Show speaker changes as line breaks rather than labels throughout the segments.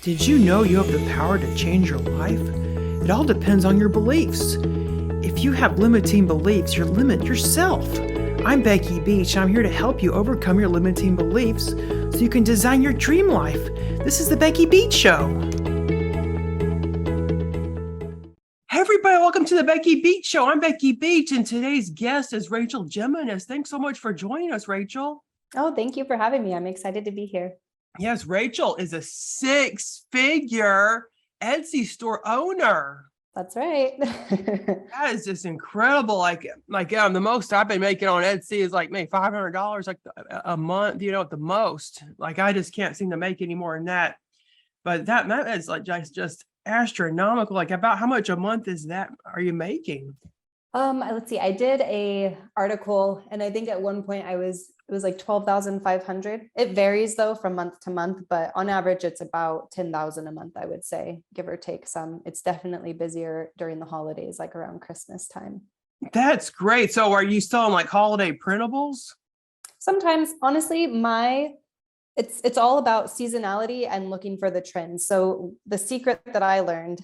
Did you know you have the power to change your life? It all depends on your beliefs. If you have limiting beliefs, you limit yourself. I'm Becky Beach, and I'm here to help you overcome your limiting beliefs so you can design your dream life. This is the Becky Beach Show. Hey everybody, welcome to the Becky Beach Show. I'm Becky Beach, and today's guest is Rachel Jimenez. Thanks so much for joining us, Rachel.
Oh, thank you for having me. I'm excited to be here.
Yes, Rachel is a six-figure Etsy store owner.
That's right.
That is just incredible. The most I've been making on Etsy is like maybe $500 like a month, at the most. Like I just can't seem to make any more than that. But that is like just astronomical. Like about how much a month is that are you making?
Let's see. I did a article, and I think at one point it was like 12,500. It varies though from month to month, but on average it's about 10,000 a month, I would say, give or take some. It's definitely busier during the holidays, like around Christmas time.
That's great. So are you selling like holiday printables?
Sometimes, honestly, it's all about seasonality and looking for the trends. So the secret that I learned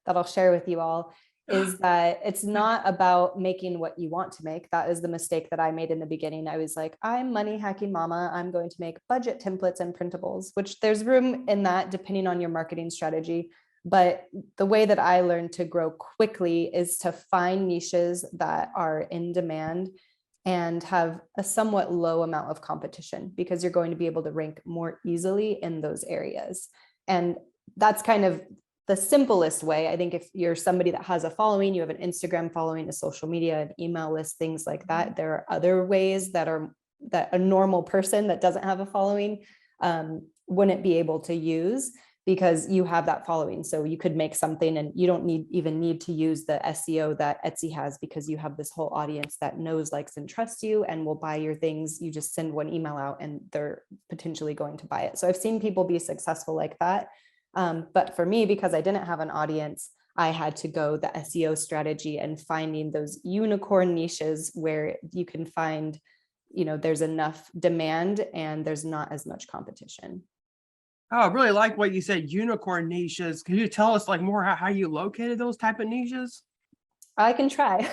that I'll share with you all is that it's not about making what you want to make. That is the mistake that I made in the beginning. I was like, I'm money hacking mama. I'm going to make budget templates and printables, which there's room in that depending on your marketing strategy. But the way that I learned to grow quickly is to find niches that are in demand and have a somewhat low amount of competition, because you're going to be able to rank more easily in those areas. And that's kind of the simplest way. I think if you're somebody that has a following, you have an Instagram following, a social media, an email list, things like that. There are other ways that a normal person that doesn't have a following wouldn't be able to use, because you have that following. So you could make something and you don't even need to use the SEO that Etsy has, because you have this whole audience that knows, likes, and trusts you and will buy your things. You just send one email out and they're potentially going to buy it. So I've seen people be successful like that. But for me, because I didn't have an audience, I had to go the SEO strategy and finding those unicorn niches where you can find, there's enough demand and there's not as much competition.
Oh, I really like what you said, unicorn niches. Can you tell us like more how you located those type of niches?
I can try.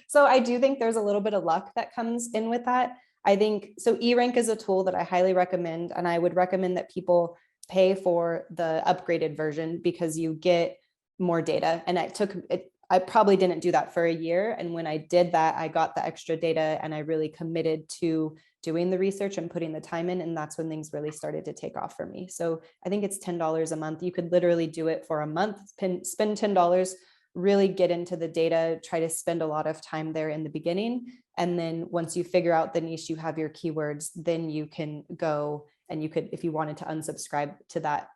So I do think there's a little bit of luck that comes in with that. I think so. eRank is a tool that I highly recommend, and I would recommend that people pay for the upgraded version because you get more data. And I probably didn't do that for a year. And when I did that, I got the extra data and I really committed to doing the research and putting the time in. And that's when things really started to take off for me. So I think it's $10 a month. You could literally do it for a month, spend $10, really get into the data, try to spend a lot of time there in the beginning. And then once you figure out the niche, you have your keywords, then you can go and you could, if you wanted to unsubscribe to that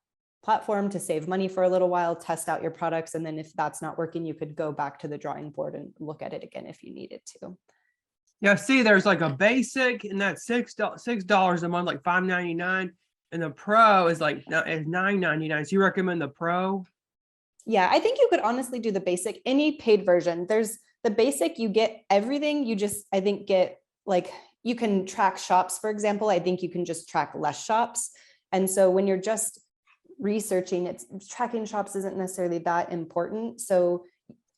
platform to save money for a little while, test out your products. And then if that's not working, you could go back to the drawing board and look at it again if you needed to.
Yeah, see, there's like a basic, and that's $6 a month, like $5.99, and the pro is like $9.99. So you recommend the pro?
Yeah, I think you could honestly do the basic, any paid version. There's the basic, you get everything. You just, I think, get like, you can track shops, for example. I think you can just track less shops. And so when you're just researching, it's tracking shops isn't necessarily that important. So,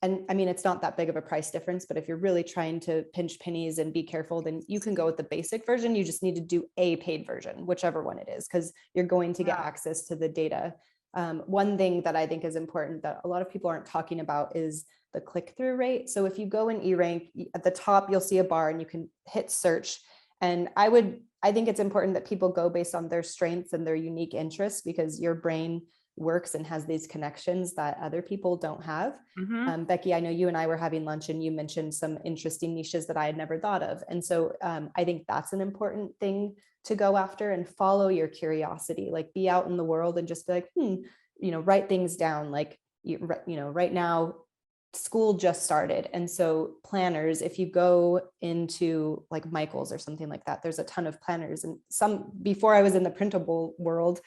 and I mean, it's not that big of a price difference, but if you're really trying to pinch pennies and be careful, then you can go with the basic version. You just need to do a paid version, whichever one it is, because you're going to get access to the data. One thing that I think is important that a lot of people aren't talking about is the click-through rate. So if you go in eRank, at the top, you'll see a bar and you can hit search. And I think it's important that people go based on their strengths and their unique interests, because your brain works and has these connections that other people don't have.
Mm-hmm.
Becky, I know you and I were having lunch and you mentioned some interesting niches that I had never thought of. And so I think that's an important thing to go after, and follow your curiosity, like be out in the world and just be like, write things down. Like, right now, school just started. And so planners, if you go into like Michael's or something like that, there's a ton of planners. And before I was in the printable world,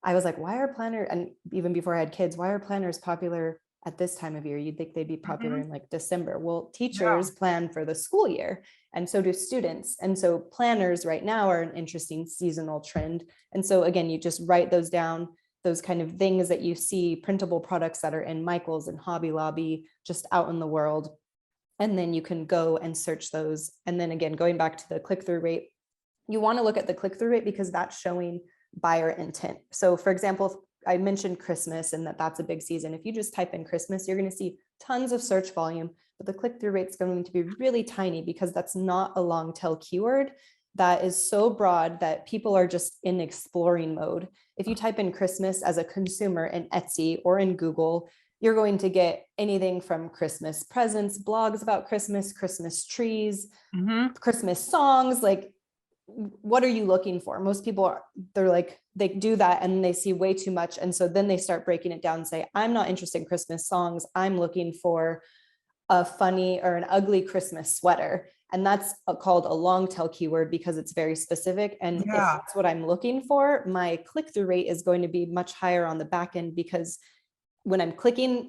I was like, why are planners, and even before I had kids, why are planners popular at this time of year? You'd think they'd be popular in like December. Well, teachers plan for the school year, and so do students. And so planners right now are an interesting seasonal trend. And so again, you just write those down, those kind of things that you see, printable products that are in Michael's and Hobby Lobby, just out in the world. And then you can go and search those. And then again, going back to the click-through rate, you want to look at the click-through rate because that's showing buyer intent. So for example, I mentioned Christmas and that's a big season. If you just type in Christmas, you're going to see tons of search volume, but the click-through rate is going to be really tiny because that's not a long tail keyword that is so broad that people are just in exploring mode. If you type in Christmas as a consumer in Etsy or in Google, you're going to get anything from Christmas presents, blogs about Christmas, Christmas trees, Christmas songs. Like, what are you looking for? Most people are, they do that and they see way too much. And so then they start breaking it down and say, I'm not interested in Christmas songs. I'm looking for a funny or an ugly Christmas sweater. And that's called a long tail keyword because it's very specific. And if that's what I'm looking for, my click-through rate is going to be much higher on the back end because when I'm clicking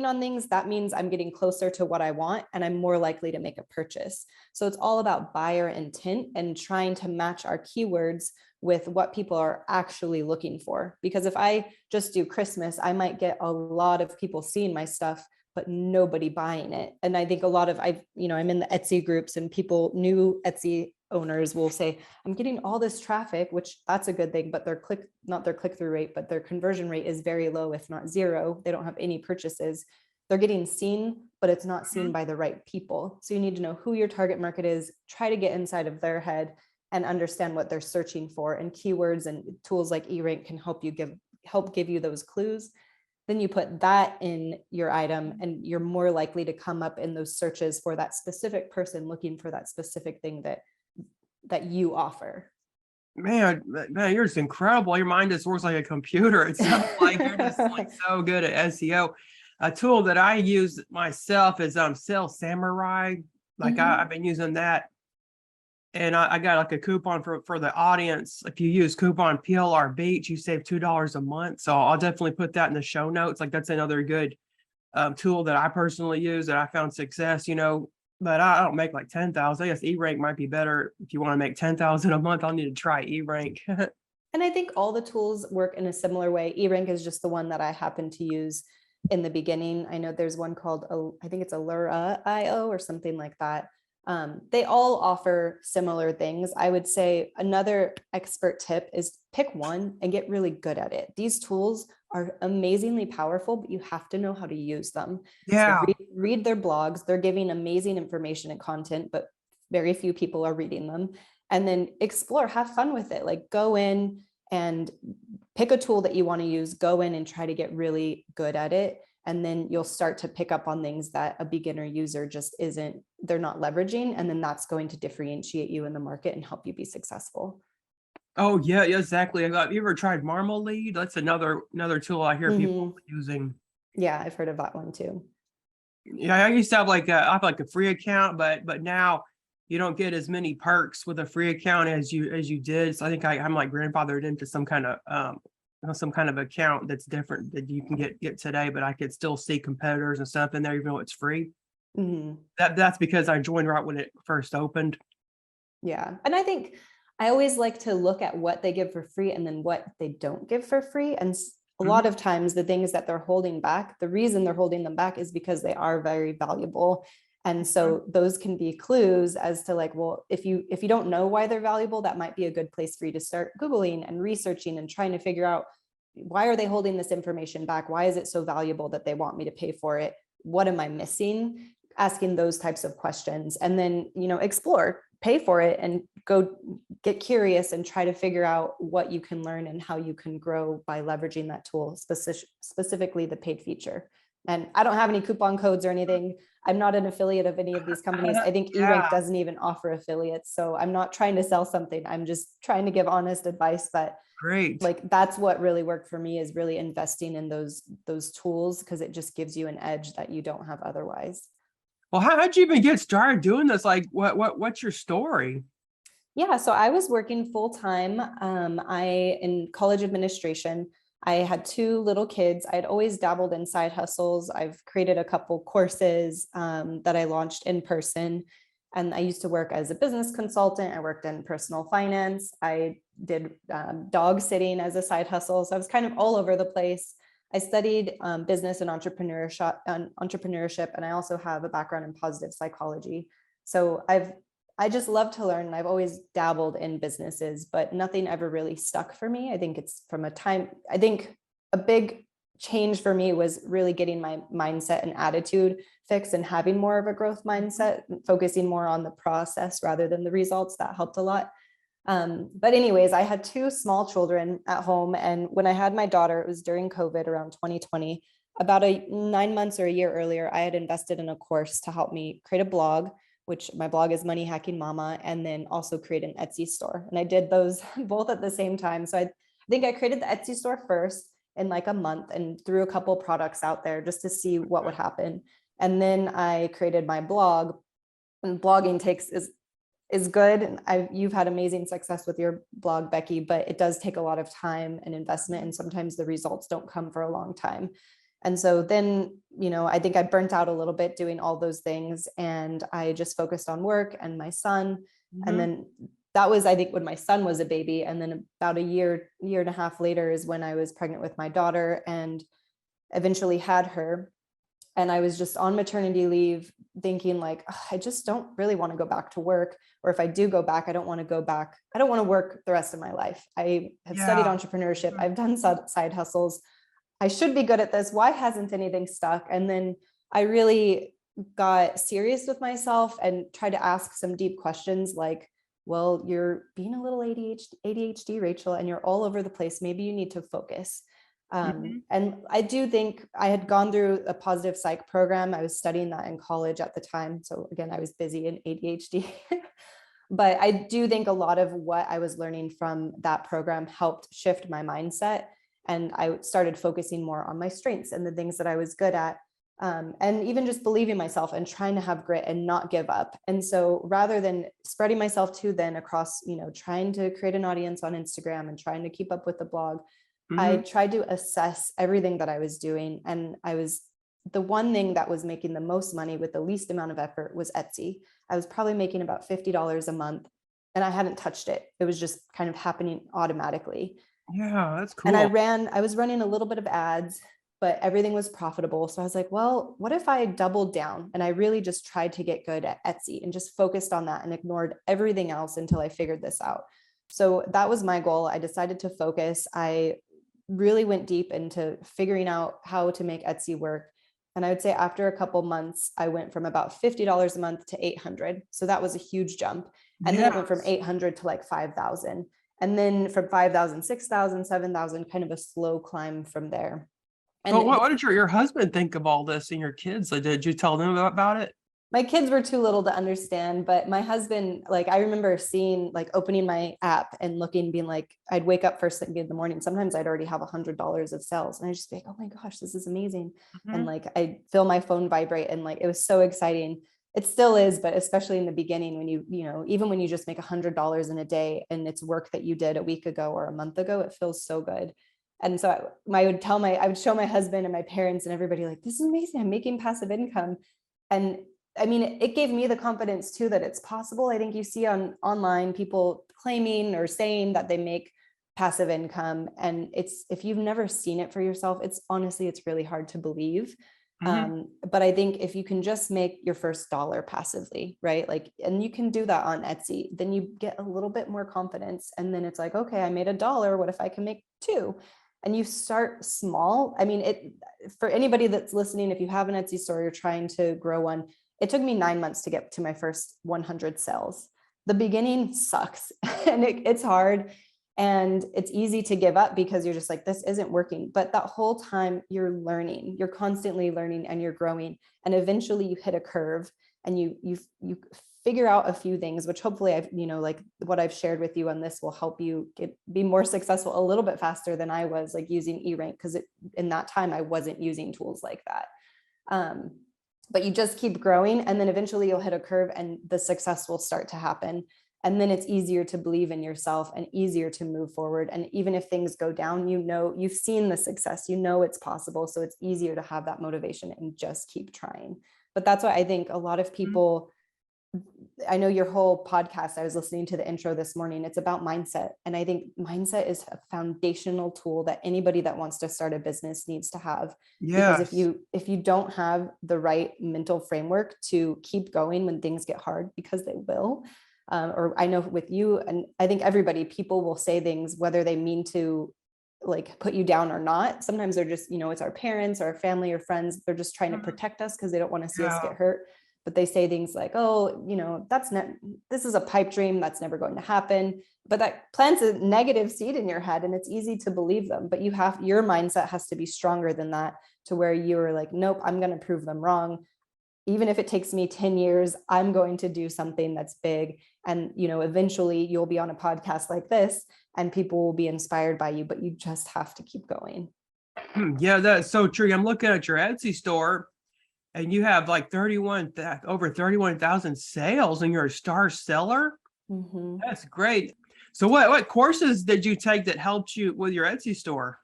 on things, that means I'm getting closer to what I want and I'm more likely to make a purchase. So it's all about buyer intent and trying to match our keywords with what people are actually looking for. Because if I just do Christmas, I might get a lot of people seeing my stuff, but nobody buying it. And I think a lot of, I'm in the Etsy groups and new Etsy owners will say, I'm getting all this traffic, which that's a good thing, but not their click-through rate, but their conversion rate is very low, if not zero. They don't have any purchases. They're getting seen, but it's not seen by the right people. So you need to know who your target market is, try to get inside of their head and understand what they're searching for. And keywords and tools like eRank can help give you those clues. Then you put that in your item and you're more likely to come up in those searches for that specific person looking for that specific thing that you offer.
Man, you're just incredible. Your mind just works like a computer. It sounds like you're just like so good at SEO. A tool that I use myself is Sales Samurai. Like I've been using that. And I got like a coupon for the audience. If you use coupon PLR Beach, you save $2 a month. So I'll definitely put that in the show notes. Like that's another good tool that I personally use that I found success, but I don't make like 10,000. I guess eRank might be better. If you want to make 10,000 a month, I'll need to try eRank.
And I think all the tools work in a similar way. eRank is just the one that I happen to use in the beginning. I know there's one called, I think it's Allura.io or something like that. They all offer similar things. I would say another expert tip is pick one and get really good at it. These tools are amazingly powerful, but you have to know how to use them.
Yeah.
So read their blogs. They're giving amazing information and content, but very few people are reading them. And then explore, have fun with it. Like go in and pick a tool that you want to use, go in and try to get really good at it. And then you'll start to pick up on things that a beginner user just they're not leveraging. And then that's going to differentiate you in the market and help you be successful.
Oh yeah, exactly. Have you ever tried Marmalade? That's another tool I hear people using.
Yeah, I've heard of that one too.
Yeah, I used to have I have a free account, but now you don't get as many perks with a free account as you did. So I think I'm like grandfathered into some kind of account that's different that you can get today, but I could still see competitors and stuff in there, even though it's free. That's because I joined right when it first opened.
Yeah. And I think I always like to look at what they give for free and then what they don't give for free. And a lot of times the things that they're holding back, the reason they're holding them back is because they are very valuable. And so those can be clues as to like, well, if you don't know why they're valuable, that might be a good place for you to start Googling and researching and trying to figure out, why are they holding this information back? Why is it so valuable that they want me to pay for it? What am I missing? Asking those types of questions, and then, explore, pay for it and go get curious and try to figure out what you can learn and how you can grow by leveraging that tool, specifically the paid feature. And I don't have any coupon codes or anything. I'm not an affiliate of any of these companies. I think eRank doesn't even offer affiliates. So I'm not trying to sell something. I'm just trying to give honest advice that
Great.
Like that's what really worked for me, is really investing in those tools, because it just gives you an edge that you don't have otherwise.
Well, how'd you even get started doing this? Like what's your story?
Yeah, so I was working full time. In college administration. I had 2 little kids. I'd always dabbled in side hustles. I've created a couple courses that I launched in person. And I used to work as a business consultant. I worked in personal finance. I did dog sitting as a side hustle. So I was kind of all over the place. I studied business and entrepreneurship, and I also have a background in positive psychology. So I just love to learn. And I've always dabbled in businesses, but nothing ever really stuck for me. I think it's from I think a big change for me was really getting my mindset and attitude fixed and having more of a growth mindset, focusing more on the process rather than the results. That helped a lot. But anyways, I had two small children at home. And when I had my daughter, it was during COVID around 2020, about 9 months or a year earlier, I had invested in a course to help me create a blog, which my blog is Money Hacking Mama, and then also create an Etsy store. And I did those both at the same time. So I think I created the Etsy store first in like a month and threw a couple products out there just to see what would happen. And then I created my blog, and blogging is good. And you've had amazing success with your blog, Becky, but it does take a lot of time and investment. And sometimes the results don't come for a long time. And so then, I think I burnt out a little bit doing all those things, and I just focused on work and my son. And then that was, I think, when my son was a baby. And then about a year and a half later is when I was pregnant with my daughter and eventually had her. And I was just on maternity leave thinking like, I just don't really want to go back to work. Or if I do go back, I don't want to go back. I don't want to work the rest of my life. I have studied entrepreneurship. I've done side hustles. I should be good at this. Why hasn't anything stuck? And then I really got serious with myself and tried to ask some deep questions like, well, you're being a little ADHD, Rachel, and you're all over the place. Maybe you need to focus. And I do think I had gone through a positive psych program. I was studying that in college at the time. So again, I was busy in ADHD. But I do think a lot of what I was learning from that program helped shift my mindset. And I started focusing more on my strengths and the things that I was good at. And even just believing myself and trying to have grit and not give up. And so rather than spreading myself too thin across, trying to create an audience on Instagram and trying to keep up with the blog, I tried to assess everything that I was doing. And the one thing that was making the most money with the least amount of effort was Etsy. I was probably making about $50 a month, and I hadn't touched it. It was just kind of happening automatically.
Yeah, that's cool.
And I was running a little bit of ads, but everything was profitable. So I was like, well, what if I doubled down and I really just tried to get good at Etsy and just focused on that and ignored everything else until I figured this out? So that was my goal. I decided to focus. I really went deep into figuring out how to make Etsy work. And I would say after a couple months, I went from about $50 a month to $800. So that was a huge jump. And then it went from 800 to like 5,000. And then from 5,000, 6,000, 7,000, kind of a slow climb from there. And
what did your husband think of all this and your kids? Like, did you tell them about it?
My kids were too little to understand, but my husband, like, I remember opening my app and looking, being like, I'd wake up first thing in the morning. Sometimes I'd already have $100 of sales, and I'd just be like, oh my gosh, this is amazing. And like, I feel my phone vibrate, and like, it was so exciting. It still is, but especially in the beginning, when even when you just make $100 in a day and it's work that you did a week ago or a month ago, it feels so good. And so I would show my husband and my parents and everybody like, this is amazing. I'm making passive income. And I mean, it gave me the confidence too, that it's possible. I think you see online people claiming or saying that they make passive income. And if you've never seen it for yourself, it's really hard to believe. But I think if you can just make your first dollar passively, right? Like, and you can do that on Etsy, then you get a little bit more confidence. And then it's like, okay, I made $1. What if I can make 2? And you start small. I mean, for anybody that's listening, if you have an Etsy store, you're trying to grow one, it took me 9 months to get to my first 100 sales. The beginning sucks and it's hard. And it's easy to give up because you're just like, this isn't working. But that whole time you're learning, you're constantly learning and you're growing. And eventually you hit a curve and you figure out a few things, which hopefully I've, like what I've shared with you on this will help you be more successful a little bit faster than I was, like using eRank, because in that time I wasn't using tools like that. But you just keep growing, and then eventually you'll hit a curve and the success will start to happen. And then it's easier to believe in yourself and easier to move forward. And even if things go down, you've seen the success, it's possible. So it's easier to have that motivation and just keep trying. But that's why I think a lot of people I know your whole podcast, I was listening to the intro this morning, it's about mindset. And I think mindset is a foundational tool that anybody that wants to start a business needs to have. Because
Yes.
if you don't have the right mental framework to keep going when things get hard, because they will, or I know with you, and I think everybody, people will say things whether they mean to like put you down or not. Sometimes they're just, it's our parents or our family or friends, they're just trying to
Mhm.
protect us because they don't want to see us
Yeah.
get hurt. But they say things like, oh, that's not, this is a pipe dream, that's never going to happen. But that plants a negative seed in your head, and it's easy to believe them. But your mindset has to be stronger than that, to where you're like, nope, I'm going to prove them wrong. Even if it takes me 10 years, I'm going to do something that's big. And eventually you'll be on a podcast like this and people will be inspired by you, but you just have to keep going.
Yeah, that's so true. I'm looking at your Etsy store and you have like over 31,000 sales and you're a star seller.
Mm-hmm.
That's great. So what courses did you take that helped you with your Etsy store?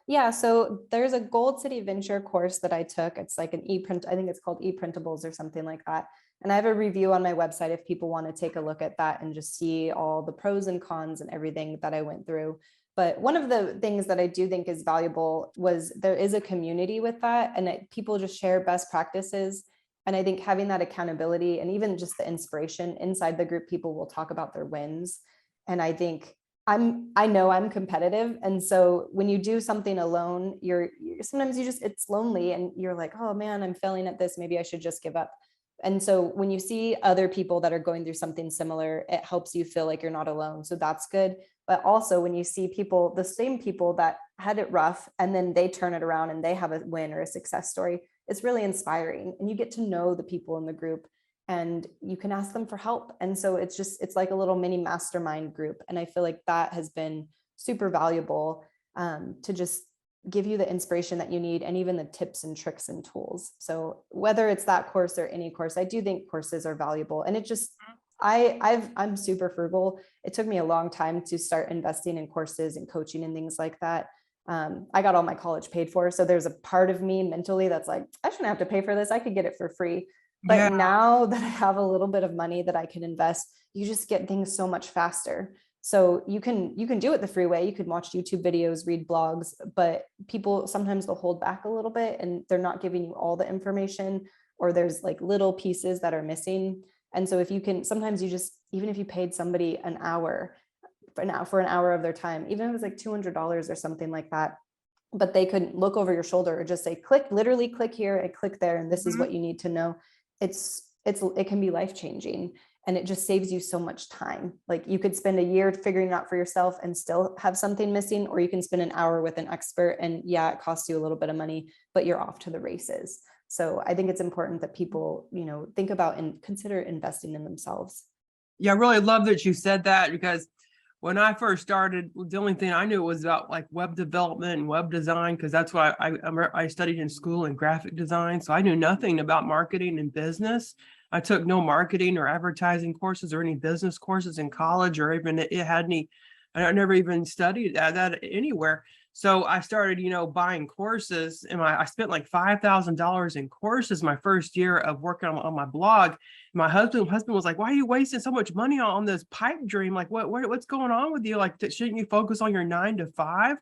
Yeah, so there's a Gold City Venture course that I took. It's like an e-print, I think it's called e-printables or something like that. And I have a review on my website if people want to take a look at that and just see all the pros and cons and everything that I went through. But one of the things that I do think is valuable was there is a community with that, and people just share best practices. And I think having that accountability and even just the inspiration inside the group, people will talk about their wins. And I think I know I'm competitive. And so when you do something alone, you're sometimes it's lonely and you're like, oh man, I'm failing at this. Maybe I should just give up. And so when you see other people that are going through something similar, it helps you feel like you're not alone. So that's good. But also when you see people, the same people that had it rough, and then they turn it around and they have a win or a success story, it's really inspiring. And you get to know the people in the group and you can ask them for help. And so it's like a little mini mastermind group. And I feel like that has been super valuable, to just give you the inspiration that you need and even the tips and tricks and tools. So whether it's that course or any course, I do think courses are valuable. And it just, I'm super frugal. It took me a long time to start investing in courses and coaching and things like that. I got all my college paid for. So there's a part of me mentally that's like, I shouldn't have to pay for this. I could get it for free. But
Yeah.
now that I have a little bit of money that I can invest, you just get things so much faster. So you can do it the free way. You could watch YouTube videos, read blogs, but people sometimes they'll hold back a little bit and they're not giving you all the information, or there's like little pieces that are missing. And so if you can, sometimes you just, even if you paid somebody an hour for an hour of their time, even if it was like $200 or something like that, but they could look over your shoulder or just say, click, literally click here and click there, and this is
Mhm.
what you need to know. It can be life-changing, and it just saves you so much time. Like you could spend a year figuring it out for yourself and still have something missing, or you can spend an hour with an expert and yeah, it costs you a little bit of money, but you're off to the races. So I think it's important that people, think about and consider investing in themselves.
Yeah, I really love that you said that because when I first started, the only thing I knew was about like web development and web design because that's what I studied in school in graphic design. So I knew nothing about marketing and business. I took no marketing or advertising courses or any business courses in college, or even it had any. I never even studied that anywhere. So I started, buying courses, and I spent like $5,000 in courses my first year of working on my blog. My husband was like, why are you wasting so much money on this pipe dream? Like, what's going on with you? Like, shouldn't you focus on your 9 to 5?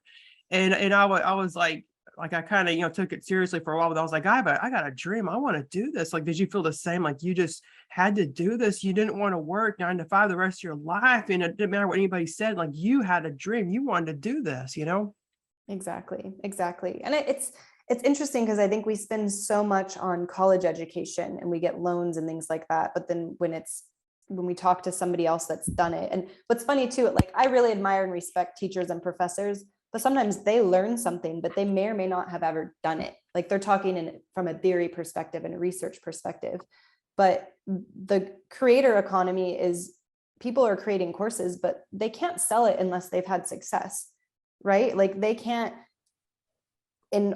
And I was like I kind of, took it seriously for a while, but I was like, I got a dream. I want to do this. Like, did you feel the same? Like you just had to do this. You didn't want to work 9 to 5 the rest of your life. And it didn't matter what anybody said. Like you had a dream. You wanted to do this.
Exactly, exactly. And it's interesting because I think we spend so much on college education and we get loans and things like that. But then when we talk to somebody else that's done it, and what's funny too, like I really admire and respect teachers and professors, but sometimes they learn something, but they may or may not have ever done it. Like they're talking from a theory perspective and a research perspective. But the creator economy is people are creating courses, but they can't sell it unless they've had success, right? Like they can't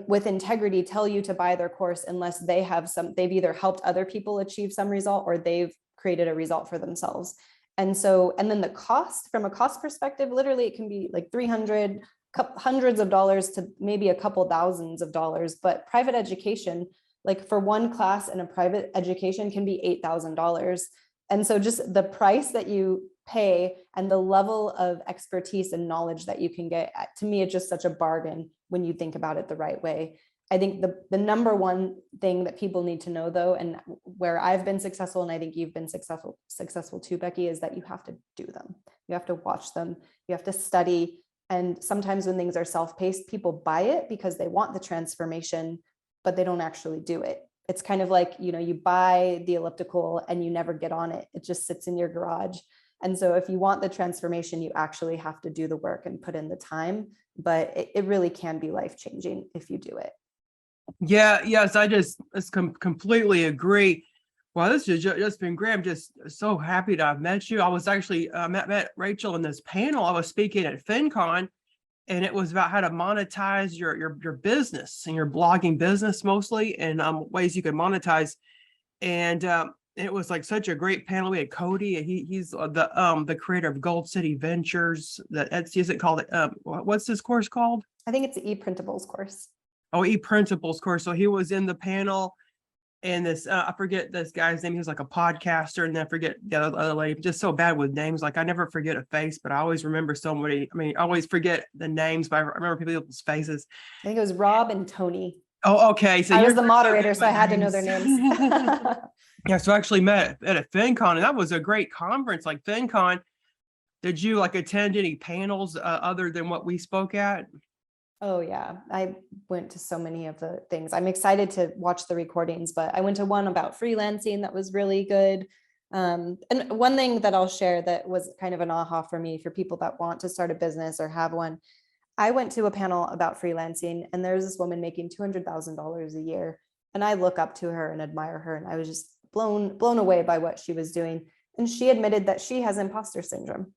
with integrity tell you to buy their course unless they've either helped other people achieve some result or they've created a result for themselves. And then the cost, from a cost perspective, literally it can be like 300, hundreds of dollars to maybe a couple thousands of dollars. But private education, like for one class in a private education, can be $8,000. And so just the price that you pay and the level of expertise and knowledge that you can get, to me, it's just such a bargain when you think about it the right way. I think the number one thing that people need to know, though, and where I've been successful, and I think you've been successful too, Becky, is that you have to do them. You have to watch them. You have to study. And sometimes when things are self-paced, people buy it because they want the transformation, but they don't actually do it. It's kind of like, you buy the elliptical and you never get on it. It just sits in your garage. And so if you want the transformation, you actually have to do the work and put in the time, but it really can be life-changing if you do it.
Yeah, yes, I just completely agree. Well, this has just been great. I'm just so happy to have met you. I was actually met Rachel in this panel. I was speaking at FinCon, and it was about how to monetize your business and your blogging business mostly, and ways you could monetize. And it was like such a great panel. We had Cody, and he's the creator of Gold City Ventures. That Etsy, is it called? What's this course called?
I think it's the ePrintables course.
Oh, ePrintables course. So he was in the panel, and this I forget this guy's name. He was like a podcaster, and then I forget the other lady. Just so bad with names. Like I never forget a face, but I always remember somebody. I mean, I always forget the names, but I remember people's faces.
I think it was Rob and Tony.
Oh, okay. So
I was the moderator, so I had to know their names.
Yeah, so I actually met at a FinCon, and that was a great conference. Like FinCon, did you like attend any panels other than what we spoke at?
Oh yeah, I went to so many of the things. I'm excited to watch the recordings, but I went to one about freelancing that was really good. And one thing that I'll share that was kind of an aha for me, for people that want to start a business or have one. I went to a panel about freelancing, and there's this woman making $200,000 a year. And I look up to her and admire her. And I was just blown away by what she was doing. And she admitted that she has imposter syndrome.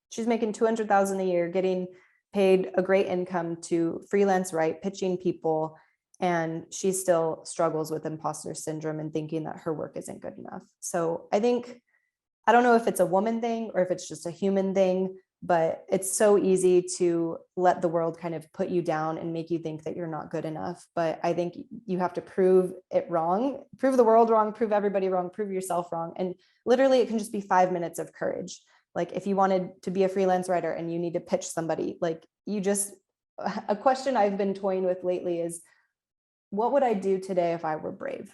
She's making $200,000 a year, getting paid a great income to freelance write, pitching people, and she still struggles with imposter syndrome and thinking that her work isn't good enough. So I don't know if it's a woman thing or if it's just a human thing, but it's so easy to let the world kind of put you down and make you think that you're not good enough. But I think you have to prove it wrong, prove the world wrong, prove everybody wrong, prove yourself wrong. And literally it can just be 5 minutes of courage. Like if you wanted to be a freelance writer and you need to pitch somebody, like a question I've been toying with lately is, what would I do today if I were brave?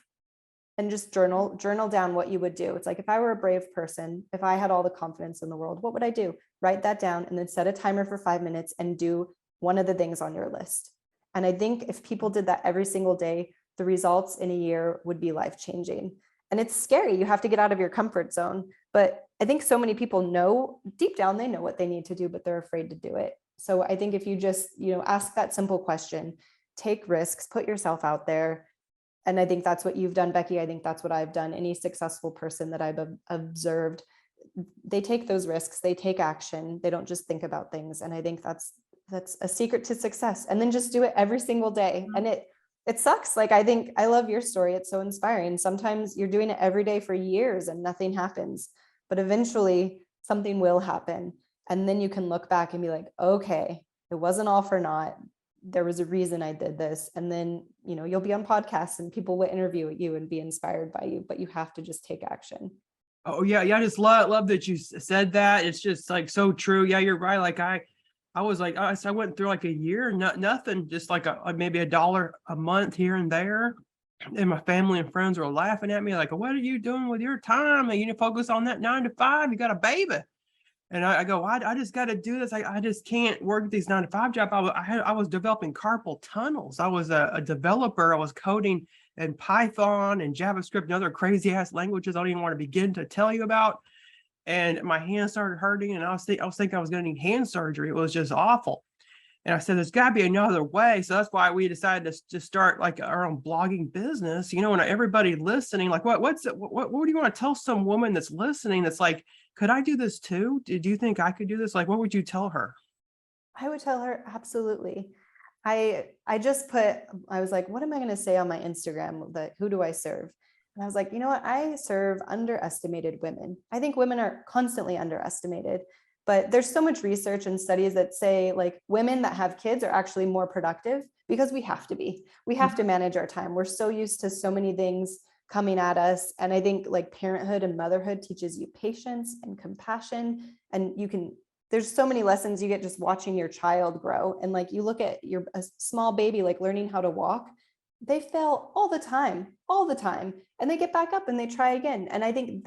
And just journal down what you would do. It's like, if I were a brave person, if I had all the confidence in the world, what would I do? Write that down and then set a timer for 5 minutes and do one of the things on your list. And I think if people did that every single day, the results in a year would be life-changing. And it's scary. You have to get out of your comfort zone. But I think so many people know deep down, they know what they need to do, but they're afraid to do it. So I think if you just, ask that simple question, take risks, put yourself out there. And I think that's what you've done, Becky. I think that's what I've done. Any successful person that I've observed, they take those risks, they take action. They don't just think about things. And I think that's a secret to success. And then just do it every single day. And it sucks. Like, I love your story. It's so inspiring. Sometimes you're doing it every day for years and nothing happens, but eventually something will happen. And then you can look back and be like, okay, it wasn't all for naught. There was a reason I did this. And then, you'll be on podcasts and people will interview you and be inspired by you, but you have to just take action.
Oh yeah. Yeah. I just love that you said that. It's just like so true. Yeah, you're right. Like I was like, I went through like a year, nothing, just like maybe $1 a month here and there. And my family and friends were laughing at me like, what are you doing with your time? And you need to focus on that 9 to 5. You got a baby. And I go, I just got to do this. I just can't work these 9 to 5 jobs. I was developing carpal tunnels. I was a developer. I was coding in Python and JavaScript and other crazy ass languages I don't even want to begin to tell you about. And my hands started hurting, and I was thinking I was going to need hand surgery. It was just awful. And I said, there's got to be another way. So that's why we decided to start like our own blogging business. And everybody listening, like, what do you want to tell some woman that's listening that's like, could I do this too? Do you think I could do this? Like, what would you tell her?
I would tell her, absolutely. I was like, what am I going to say on my Instagram? Who do I serve? And I was like, you know what? I serve underestimated women. I think women are constantly underestimated, but there's so much research and studies that say like women that have kids are actually more productive because we have to manage our time. We're so used to so many things coming at us. And I think like parenthood and motherhood teaches you patience and compassion. And there's so many lessons you get just watching your child grow. And like you look at a small baby, like learning how to walk, they fail all the time, and they get back up and they try again. And I think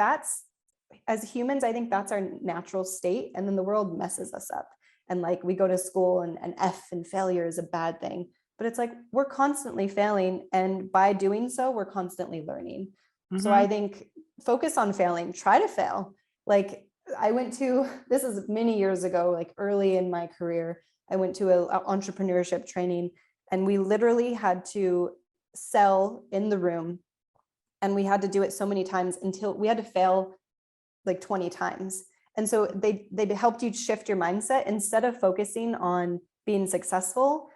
as humans, I think that's our natural state. And then the world messes us up. And like we go to school and F and failure is a bad thing. But it's like we're constantly failing. And by doing so, we're constantly learning. So I think focus on failing, try to fail. Like this is many years ago, like early in my career, I went to an entrepreneurship training, and we literally had to sell in the room. And we had to do it so many times until we had to fail like 20 times. And so they helped you shift your mindset. Instead of focusing on being successful,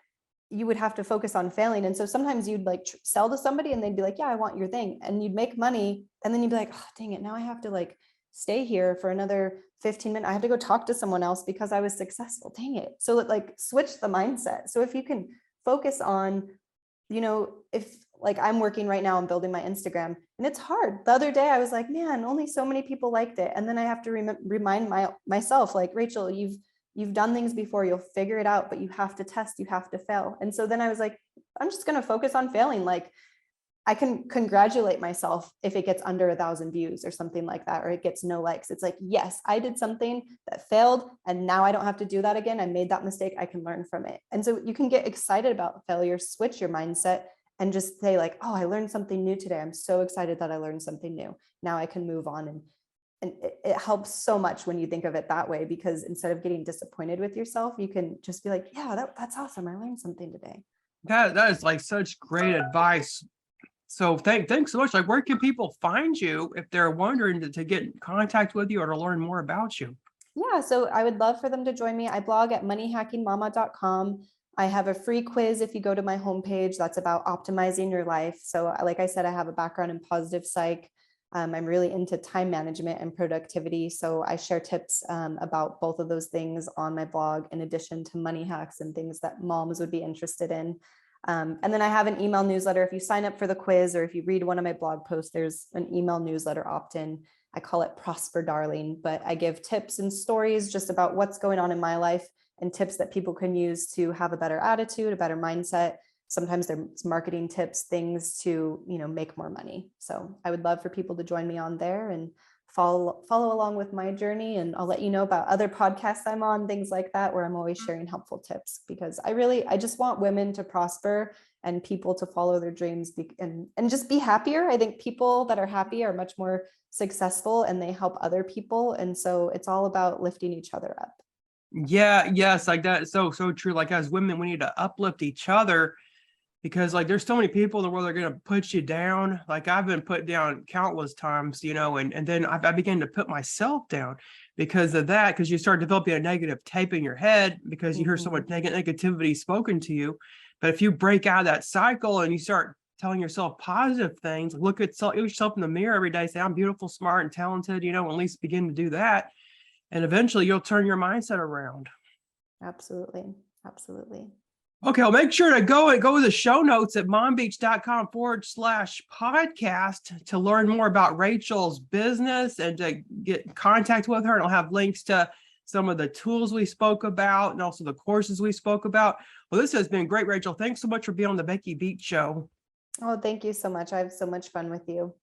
you would have to focus on failing. And so sometimes you'd like sell to somebody and they'd be like, yeah, I want your thing. And you'd make money. And then you'd be like, oh, dang it. Now I have to like stay here for another 15 minutes. I have to go talk to someone else because I was successful. Dang it. So like switch the mindset. So if you can focus on, if like I'm working right now, I'm building my Instagram, and it's hard. The other day I was like, man, only so many people liked it. And then I have to remind myself, like, Rachel, you've done things before, you'll figure it out, but you have to test, you have to fail. And so then I was like, I'm just going to focus on failing. Like I can congratulate myself if it gets under 1,000 views or something like that, or it gets no likes. It's like, yes, I did something that failed, and now I don't have to do that again. I made that mistake. I can learn from it. And so you can get excited about failure, switch your mindset, and just say like, oh, I learned something new today. I'm so excited that I learned something new. Now I can move on. And it helps so much when you think of it that way, because instead of getting disappointed with yourself, you can just be like, yeah, that's awesome. I learned something today.
That is like such great advice. So thanks so much. Like, where can people find you if they're wondering to get in contact with you or to learn more about you?
Yeah, so I would love for them to join me. I blog at moneyhackingmama.com. I have a free quiz if you go to my homepage that's about optimizing your life. So like I said, I have a background in positive psych. I'm really into time management and productivity. So I share tips about both of those things on my blog, in addition to money hacks and things that moms would be interested in. And then I have an email newsletter. If you sign up for the quiz, or if you read one of my blog posts, there's an email newsletter opt-in. I call it Prosper Darling, but I give tips and stories just about what's going on in my life, and tips that people can use to have a better attitude, a better mindset. Sometimes there's marketing tips, things to, make more money. So I would love for people to join me on there and follow along with my journey. And I'll let you know about other podcasts I'm on, things like that, where I'm always sharing helpful tips, because I just want women to prosper and people to follow their dreams and just be happier. I think people that are happy are much more successful, and they help other people. And so it's all about lifting each other up.
Yeah, yes, like that. So true. Like, as women, we need to uplift each other, because like there's so many people in the world that are going to put you down. Like, I've been put down countless times, and then I began to put myself down because of that, because you start developing a negative tape in your head because you hear so much negativity spoken to you. But if you break out of that cycle and you start telling yourself positive things, look at yourself in the mirror every day, say, I'm beautiful, smart, and talented, at least begin to do that. And eventually you'll turn your mindset around.
Absolutely. Absolutely.
Okay, well, make sure to go to the show notes at mombeach.com/podcast to learn more about Rachel's business and to get in contact with her. And I'll have links to some of the tools we spoke about and also the courses we spoke about. Well, this has been great, Rachel. Thanks so much for being on the Becky Beach Show.
Oh, thank you so much. I have so much fun with you.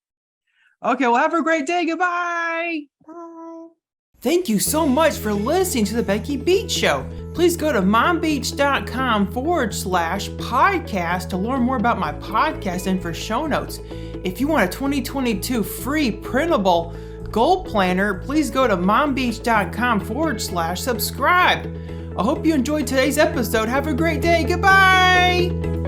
Okay, well, have a great day. Goodbye.
Bye.
Thank you so much for listening to the Becky Beach Show. Please go to mombeach.com/podcast to learn more about my podcast and for show notes. If you want a 2022 free printable goal planner, please go to mombeach.com/subscribe. I hope you enjoyed today's episode. Have a great day. Goodbye.